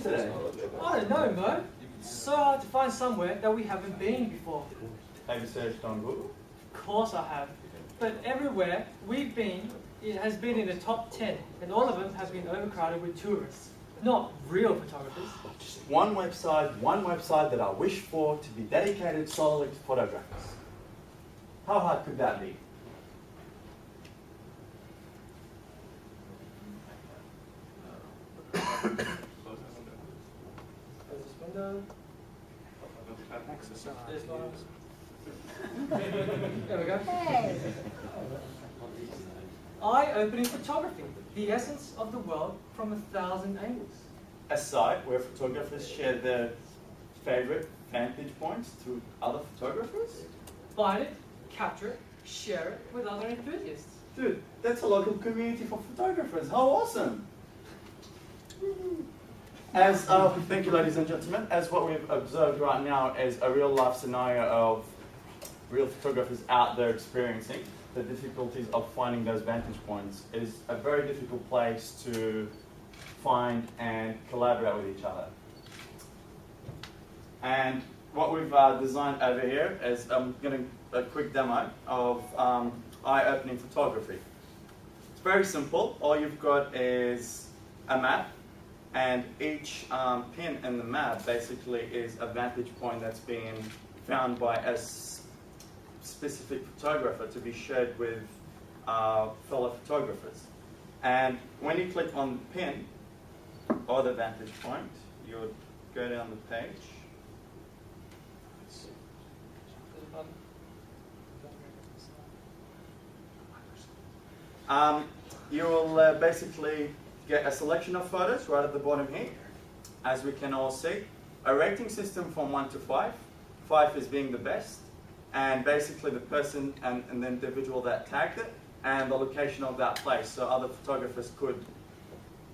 locations today? I don't know, Mo. It's so hard to find somewhere that we haven't been before. Have you searched on Google? Of course I have. But everywhere we've been, it has been in the top 10, and all of them have been overcrowded with tourists, not real photographers. Just one website that I wish for to be dedicated solely to photographers. How hard could that be? Close this window. There's one. There we go. Hey. Eye-opening photography, the essence of the world from 1,000 angles. A site where photographers share their favorite vantage points to other photographers? Find it, capture it, share it with other enthusiasts. Dude, that's a local community for photographers. How awesome! Thank you, ladies and gentlemen. As what we've observed right now is a real-life scenario of real photographers out there experiencing the difficulties of finding those vantage points. It is a very difficult place to find and collaborate with each other. And what we've designed over here is I'm going to a quick demo of eye-opening photography. It's very simple. All you've got is a map, and each pin in the map basically is a vantage point that's been found by a specific photographer to be shared with fellow photographers. And when you click on the pin or the vantage point, you would go down the page. You will basically get a selection of photos right at the bottom here. As we can all see, a rating system from 1 to 5. 5 is being the best, and basically the person and the individual that tagged it and the location of that place, so other photographers could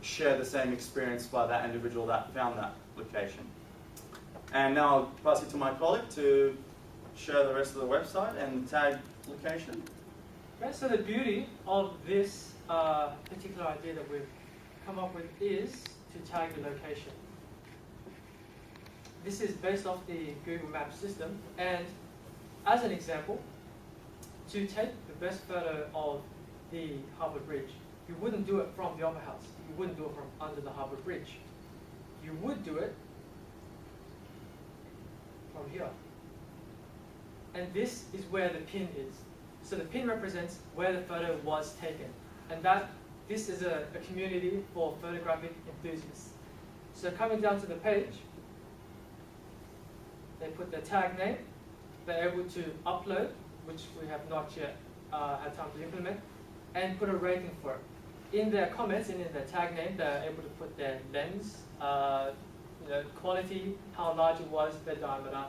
share the same experience by that individual that found that location. And now I'll pass it to my colleague to share the rest of the website and tag location. Okay, so the beauty of this particular idea that we've come up with is to tag the location. This is based off the Google Maps system, and as an example, to take the best photo of the Harbour Bridge, you wouldn't do it from the Opera House. You wouldn't do it from under the Harbour Bridge. You would do it from here. And this is where the pin is. So the pin represents where the photo was taken. And this is a community for photographic enthusiasts. So coming down to the page, they put their tag name. They're able to upload, which we have not yet had time to implement, and put a rating for it. In their comments and in their tag name, they're able to put their lens, quality, how large it was, their diameter,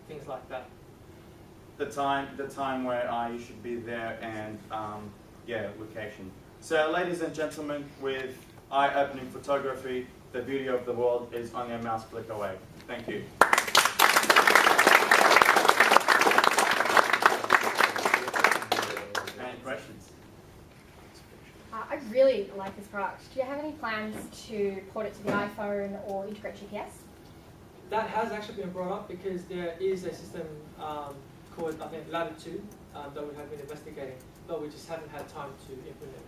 things like that. The time where you should be there, and location. So, ladies and gentlemen, with eye-opening photography, the beauty of the world is only a mouse click away. Thank you. Any questions? I really like this product. Do you have any plans to port it to the iPhone or integrate GPS? That has actually been brought up because there is a system called, I think, Latitude that we have been investigating, but we just haven't had time to implement it.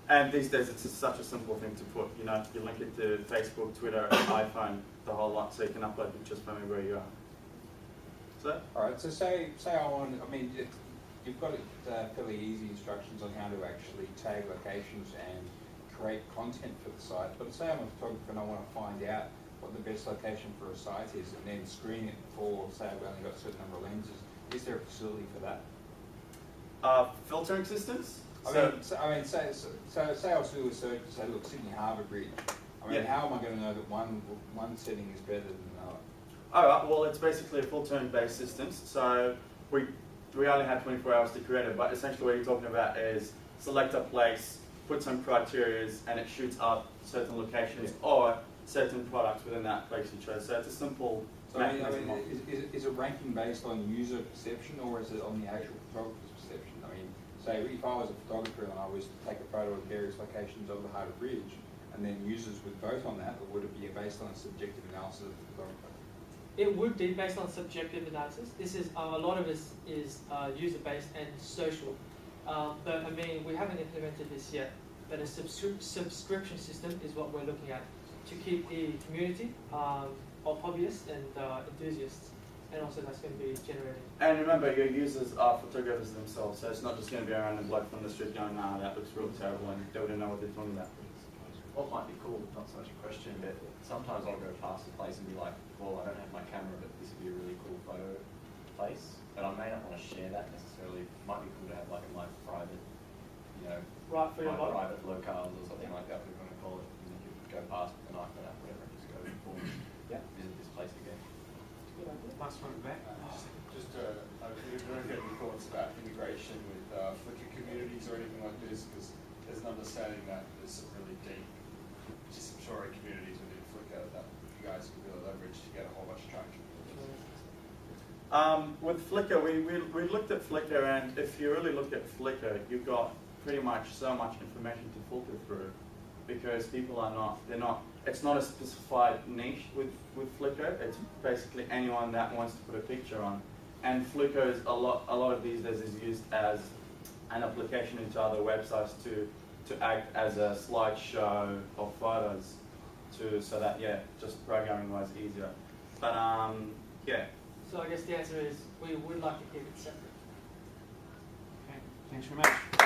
And these days it's just such a simple thing to put, you link it to Facebook, Twitter, iPhone, the whole lot, so you can upload pictures from anywhere you are. So? Alright, so say you've got fairly easy instructions on how to actually tag locations and create content for the site, but say I'm a photographer and I want to find out what the best location for a site is and then screen it for, say I've only got a certain number of lenses. Is there a facility for that? Filtering systems? Say I was to do a search to say, look, Sydney Harbour Bridge. How am I going to know that one setting is better than another? Alright, well it's basically a filtering based system, so we only have 24 hours to create it, but essentially what you're talking about is select a place, put some criteria, and it shoots up certain locations or certain products within that place you chose. So it's a simple mechanism. Is it ranking based on user perception or is it on the actual photographer's perception? Say if I was a photographer and I was to take a photo of various locations of the Harbour Bridge and then users would vote on that, or would it be based on a subjective analysis of the photographer? It would be based on subjective analysis. This is a lot of this is user-based and social. But I mean, we haven't implemented this yet. But a subscription system is what we're looking at to keep the community of hobbyists and enthusiasts, and also that's going to be generating. And remember, your users are photographers themselves, so it's not just going to be around a bloke from the street going, nah, that looks real terrible, and they wouldn't know what they're talking about. What might be cool, not so much a question, but sometimes I'll go past a place and be like, well, I don't have my camera, but this would be a really cool photo place. But I may not want to share that necessarily. It might be cool to have like my private, you know, Right for your my log? private locales or something like that, we're going to call it. And then you go past with an iPhone app, whatever, and just go, boom, Yeah. visit this place again. Good idea. Last one back. Just I don't get any thoughts about integration with Flickr communities or anything like this, because there's an understanding that there's some really deep participatory communities within Flickr that you guys can really leverage to get a whole bunch of traction. With Flickr, we looked at Flickr, and if you really look at Flickr, you've got pretty much so much information to filter through, because people are it's not a specified niche with Flickr. It's basically anyone that wants to put a picture on. And Flickr is a lot of these days is used as an application into other websites to act as a slideshow of photos, so that, yeah, just programming wise easier. But yeah. So I guess the answer is we would like to keep it separate. Okay, thanks very much.